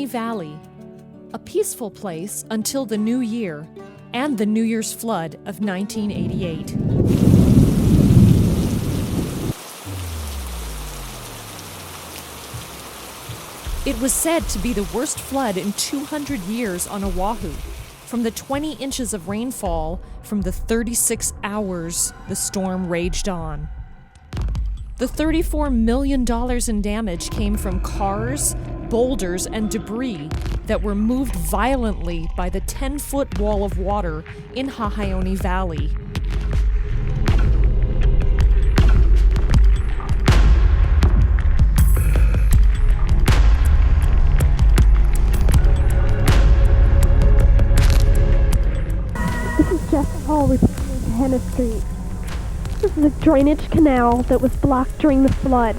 Valley, a peaceful place until the new year and the New Year's flood of 1988. It was said to be the worst flood in 200 years on Oahu, from the 20 inches of rainfall from the 36 hours the storm raged on. The $34 million in damage came from cars, boulders, and debris that were moved violently by the 10-foot wall of water in Hahaione Valley. This is Jeff Hall reporting Hahaione Street. This is a drainage canal that was blocked during the flood.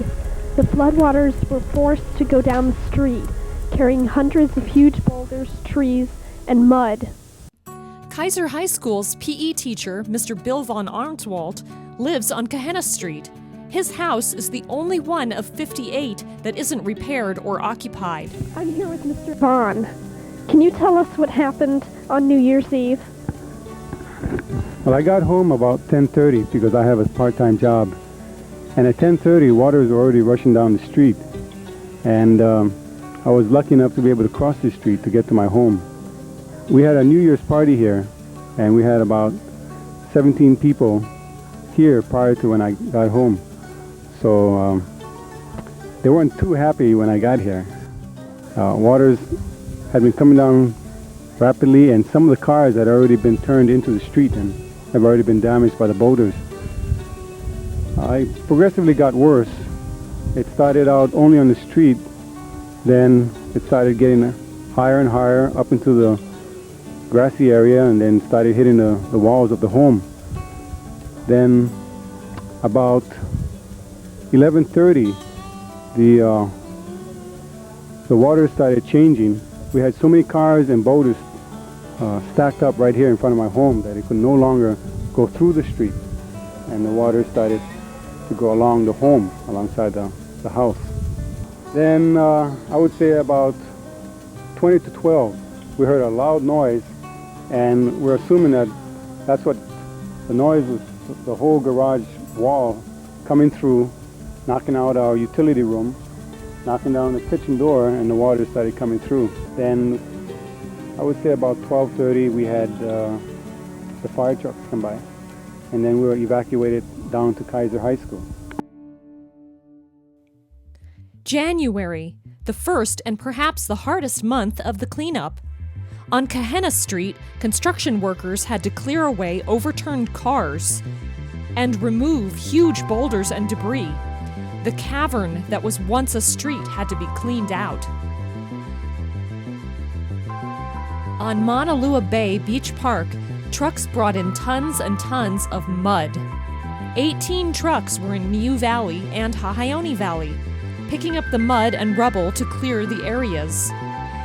The floodwaters were forced to go down the street, carrying hundreds of huge boulders, trees, and mud. Kaiser High School's PE teacher, Mr. Bill von Arnswald, lives on Hahaione Street. His house is the only one of 58 that isn't repaired or occupied. I'm here with Mr. Vaughn. Can you tell us what happened on New Year's Eve? Well, I got home about 10:30 because I have a part-time job. And at 10:30, water was already rushing down the street. And I was lucky enough to be able to cross the street to get to my home. We had a New Year's party here, and we had about 17 people here prior to when I got home. So they weren't too happy when I got here. Waters had been coming down rapidly, and some of the cars had already been turned into the street and have already been damaged by the boulders. I progressively got worse. It started out only on the street, then it started getting higher and higher up into the grassy area, and then started hitting the walls of the home. Then about 11:30, the water started changing. We had so many cars and boulders stacked up right here in front of my home that it could no longer go through the street, and the water started to go along the home, alongside the house. Then I would say about 20 to 12, we heard a loud noise, and we're assuming that that's what the noise was, the whole garage wall coming through, knocking out our utility room, knocking down the kitchen door, and the water started coming through. Then I would say about 12:30, we had the fire trucks come by, and then we were evacuated down to Kaiser High School. January, the first and perhaps the hardest month of the cleanup. On Hahaione Street, construction workers had to clear away overturned cars and remove huge boulders and debris. The cavern that was once a street had to be cleaned out. On Mauna Lua Bay Beach Park, trucks brought in tons and tons of mud. 18 trucks were in Niue Valley and Hahaione Valley, picking up the mud and rubble to clear the areas.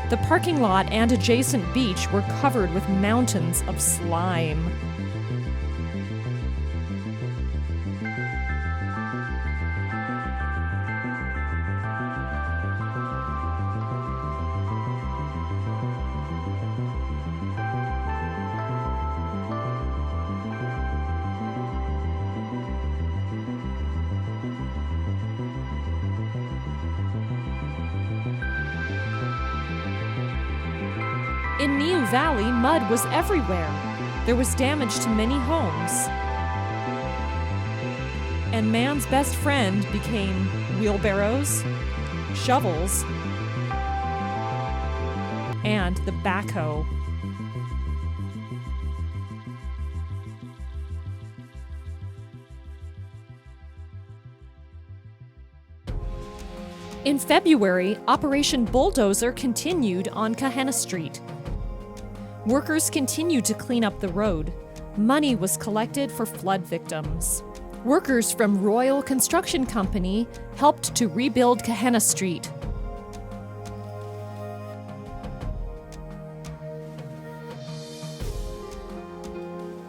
The parking lot and adjacent beach were covered with mountains of slime. In Niue Valley, mud was everywhere. There was damage to many homes. And man's best friend became wheelbarrows, shovels, and the backhoe. In February, Operation Bulldozer continued on Hahaione Street. Workers continued to clean up the road. Money was collected for flood victims. Workers from Royal Construction Company helped to rebuild Hahaione Street.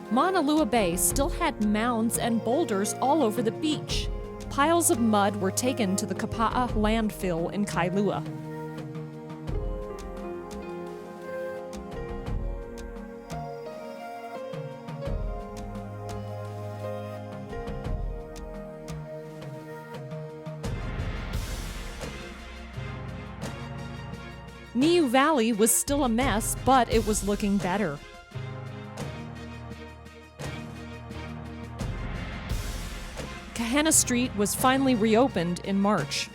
Mauna Lua Bay still had mounds and boulders all over the beach. Piles of mud were taken to the Kapa'a landfill in Kailua. Niu Valley was still a mess, but it was looking better. Kahana Street was finally reopened in March.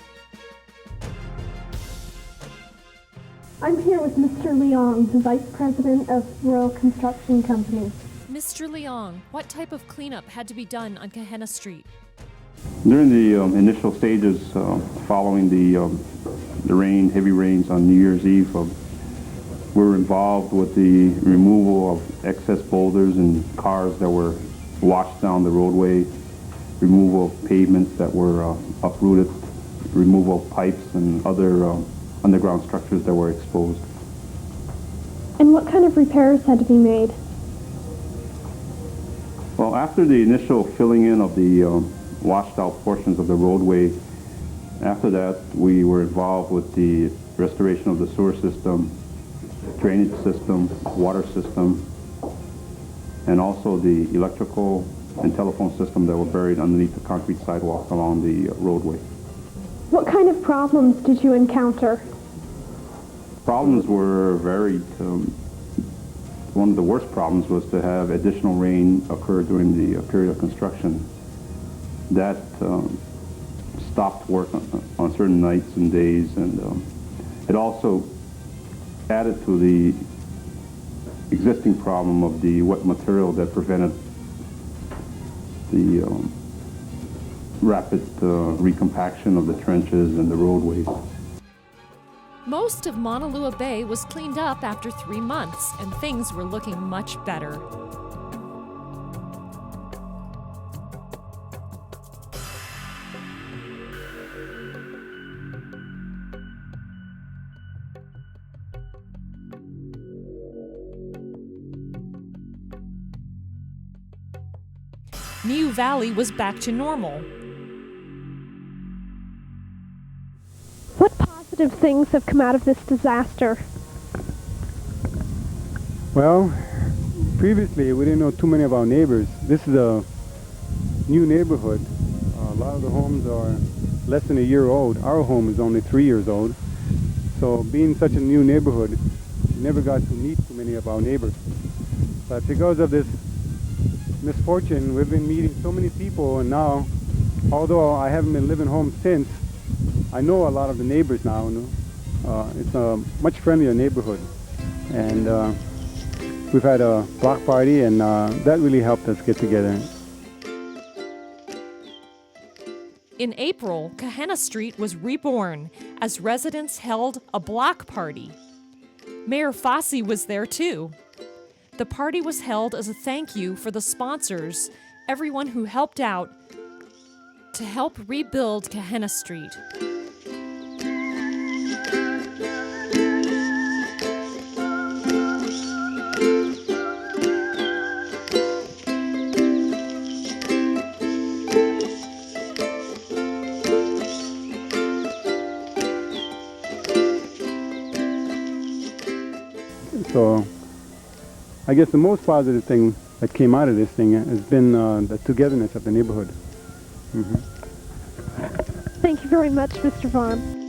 I'm here with Mr. Leong, the Vice President of Royal Construction Company. Mr. Leong, what type of cleanup had to be done on Kahana Street? During the initial stages following the heavy rains on New Year's Eve, we were involved with the removal of excess boulders and cars that were washed down the roadway, removal of pavements that were uprooted, removal of pipes and other underground structures that were exposed. And what kind of repairs had to be made? Well, after the initial filling in of the washed out portions of the roadway, after that we were involved with the restoration of the sewer system, drainage system, water system, and also the electrical and telephone system that were buried underneath the concrete sidewalk along the roadway. What kind of problems did you encounter? Problems were varied. One of the worst problems was to have additional rain occur during the period of construction. That stopped work on certain nights and days, and it also added to the existing problem of the wet material that prevented the rapid recompaction of the trenches and the roadways. Most of Mauna Lua Bay was cleaned up after 3 months, and things were looking much better. Niu Valley was back to normal. What positive things have come out of this disaster? Well, previously we didn't know too many of our neighbors. This is a new neighborhood. A lot of the homes are less than a year old. Our home is only 3 years old. So being such a new neighborhood, we never got to meet too many of our neighbors. But because of this misfortune, we've been meeting so many people, and now, although I haven't been living home since, I know a lot of the neighbors now. It's a much friendlier neighborhood, and we've had a block party, and that really helped us get together. In April, Kahana Street was reborn as residents held a block party. Mayor Fossey was there too. The party was held as a thank you for the sponsors, everyone who helped out to help rebuild Kahana Street. So I guess the most positive thing that came out of this thing has been the togetherness of the neighborhood. Thank you very much, Mr. Vaughn.